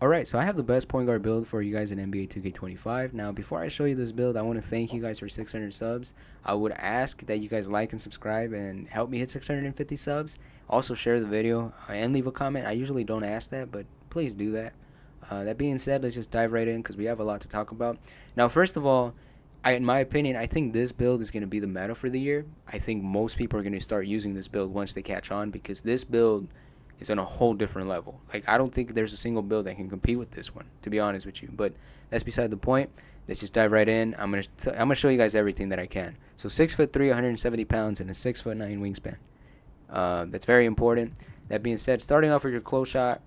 Alright, so I have the best point guard build for you guys in NBA 2K25. Now, before I show you this build, I want to thank you guys for 600 subs. I would ask that you guys like and subscribe and help me hit 650 subs. Also, share the video and leave a comment. I usually don't ask that, but please do that. That being said, let's just dive right in because we have a lot to talk about. Now, first of all, in my opinion, I think this build is going to be the meta for the year. I think most people are going to start using this build once they catch on because this build is on a whole different level. Like, I don't think there's a single build that can compete with this one, to be honest with you. But that's beside the point. Let's just dive right in. I'm gonna show you guys everything that I can. So 6'3", 170 pounds, and a 6'9" wingspan. That's very important. That being said, starting off with your close shot,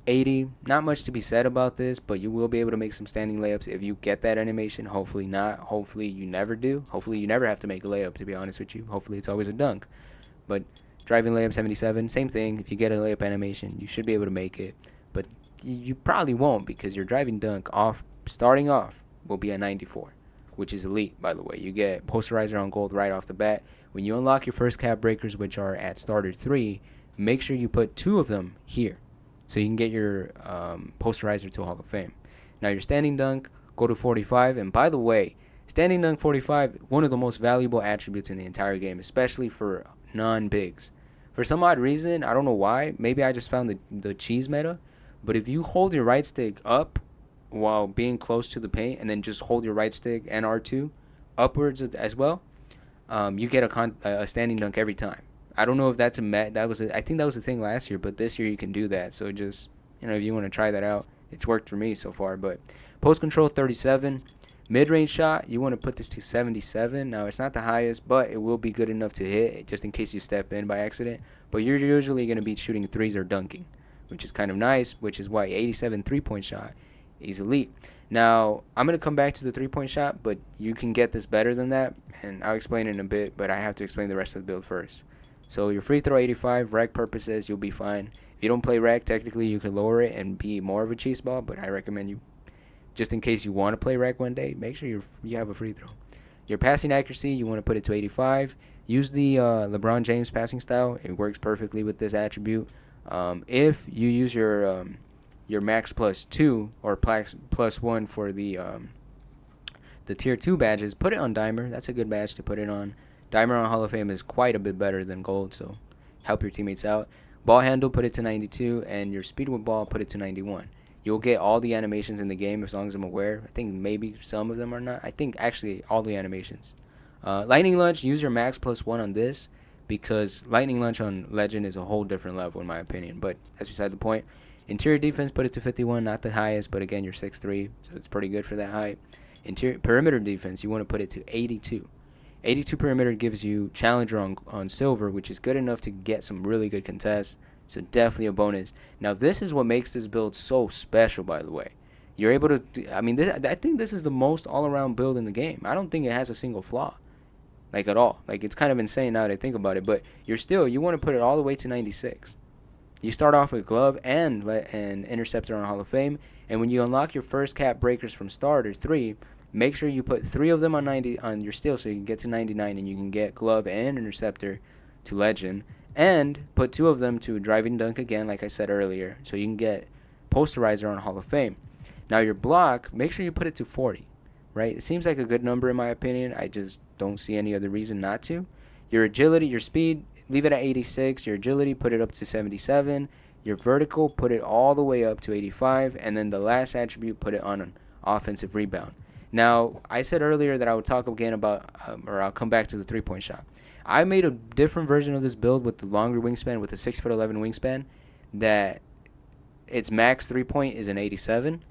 80. Not much to be said about this, but you will be able to make some standing layups if you get that animation. Hopefully not. Hopefully you never do. Hopefully you never have to make a layup, to be honest with you. Hopefully it's always a dunk. But driving layup 77, same thing. If you get a layup animation, you should be able to make it. But you probably won't because your driving dunk starting off, will be a 94, which is elite, by the way. You get posterizer on gold right off the bat. When you unlock your first cap breakers, which are at starter 3, make sure you put 2 of them here so you can get your posterizer to Hall of Fame. Now, your standing dunk, go to 45. And by the way, standing dunk 45, one of the most valuable attributes in the entire game, especially for non-bigs. For some odd reason, I don't know why. Maybe I just found the cheese meta. But if you hold your right stick up while being close to the paint, and then just hold your right stick and R2 upwards as well, you get a standing dunk every time. I don't know if that's I think that was a thing last year, but this year you can do that. So just, if you want to try that out, it's worked for me so far. But post control 37. Mid-range shot, you want to put this to 77. Now, it's not the highest, but it will be good enough to hit just in case you step in by accident. But you're usually going to be shooting threes or dunking, which is kind of nice, which is why 87 three-point shot is elite. Now, I'm going to come back to the three-point shot, but you can get this better than that, and I'll explain it in a bit, but I have to explain the rest of the build first. So your free throw 85, rec purposes, you'll be fine. If you don't play rec, technically you can lower it and be more of a cheese ball, but I recommend you, just in case you want to play rec one day, make sure you have a free throw. Your passing accuracy, you want to put it to 85. Use the LeBron James passing style. It works perfectly with this attribute. If you use your max plus 2 or plus 1 for the tier 2 badges, put it on Dimer. That's a good badge to put it on. Dimer on Hall of Fame is quite a bit better than gold, so help your teammates out. Ball handle, put it to 92, and your speed with ball, put it to 91. You'll get all the animations in the game as long as I'm aware. I think maybe some of them are not. I think actually all the animations. Lightning Lunge, use your max plus 1 on this because Lightning Lunge on Legend is a whole different level in my opinion. But that's beside the point. Interior defense, put it to 51, not the highest, but again, you're 6'3", so it's pretty good for that height. Interior perimeter defense, you want to put it to 82. 82 perimeter gives you challenger on silver, which is good enough to get some really good contests. So definitely a bonus. Now this is what makes this build so special, by the way. You're able to, I think this is the most all-around build in the game. I don't think it has a single flaw, like at all. Like it's kind of insane now that I think about it. But you want to put it all the way to 96. You start off with glove and interceptor on Hall of Fame, and when you unlock your first cap breakers from starter 3, make sure you put 3 of them on 90 on your steal so you can get to 99 and you can get glove and interceptor to legend, and put 2 of them to driving dunk again, like I said earlier, so you can get posterizer on Hall of Fame. Now your block, make sure you put it to 40, right? It seems like a good number in my opinion. I just don't see any other reason not to. Your agility, your speed, leave it at 86. Your agility, put it up to 77. Your vertical, put it all the way up to 85. And then the last attribute, put it on an offensive rebound. Now, I said earlier that I would talk again about, or I'll come back to the three-point shot. I made a different version of this build with the longer wingspan, with a 6'11" wingspan, that its max three-point is an 87.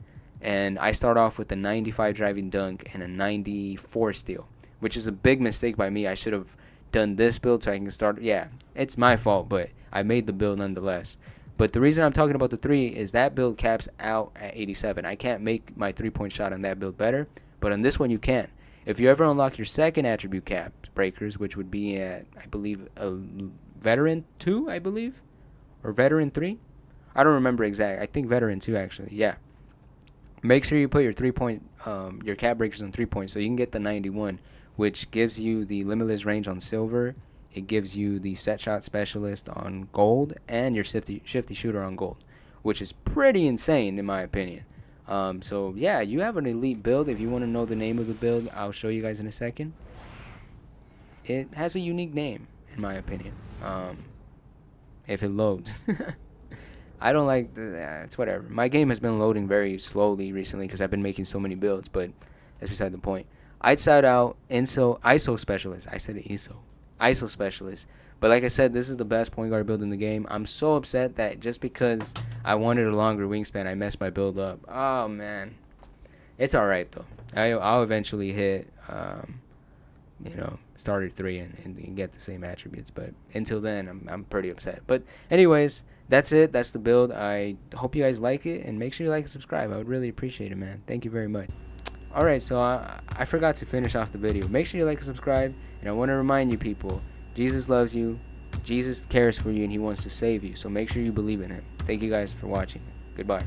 And I start off with a 95 driving dunk and a 94 steal, which is a big mistake by me. I should have done this build so I can start. Yeah, it's my fault, but I made the build nonetheless. But the reason I'm talking about the 3 is that build caps out at 87. I can't make my three-point shot on that build better, but on this one you can. If you ever unlock your second attribute cap breakers, which would be at, I believe, a veteran 2, I believe, or veteran 3. I don't remember exact. I think veteran 2 actually. Yeah. Make sure you put your your cap breakers on 3 points so you can get the 91, which gives you the limitless range on silver. It gives you the set shot specialist on gold and your shifty shooter on gold, which is pretty insane in my opinion. So yeah, you have an elite build. If you want to know the name of the build, I'll show you guys in a second. It has a unique name in my opinion. If it loads. I don't like it's whatever. My game has been loading very slowly recently because I've been making so many builds, but that's beside the point. I'd shout out ISO specialist. I said ISO specialist. But like I said, this is the best point guard build in the game. I'm so upset that just because I wanted a longer wingspan, I messed my build up. Oh man, it's all right though. I'll eventually hit starter 3 and get the same attributes. But until then, I'm pretty upset. But anyways, that's it. That's the build. I hope you guys like it, and make sure you like and subscribe. I would really appreciate it, man. Thank you very much. Alright, so I forgot to finish off the video. Make sure you like and subscribe, and I want to remind you people, Jesus loves you, Jesus cares for you, and he wants to save you. So make sure you believe in him. Thank you guys for watching. Goodbye.